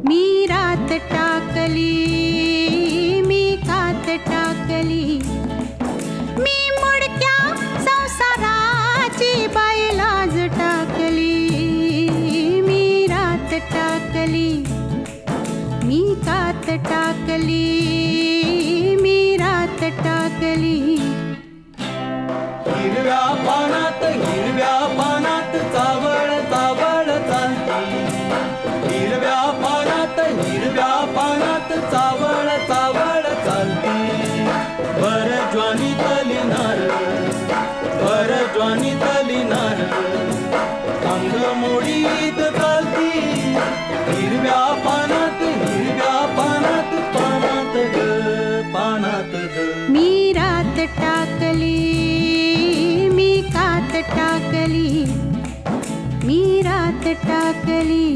मी रात टाकली, मी कात टाकली, मी मुडक्या संसाराची बाई लाज टाकली. मी रात टाकली, मी कात टाकली, मी रात टाकली. हिरव्या पानात चावळ चावळ चालती. हिरव्या पानात चावळ चावळ चालती. भर ज्वानीतली नार अंग मोडीत चालती. हिरव्या पानात पानात ग. मी रात टाकली, मी कात टाकली, मी रात टाकली.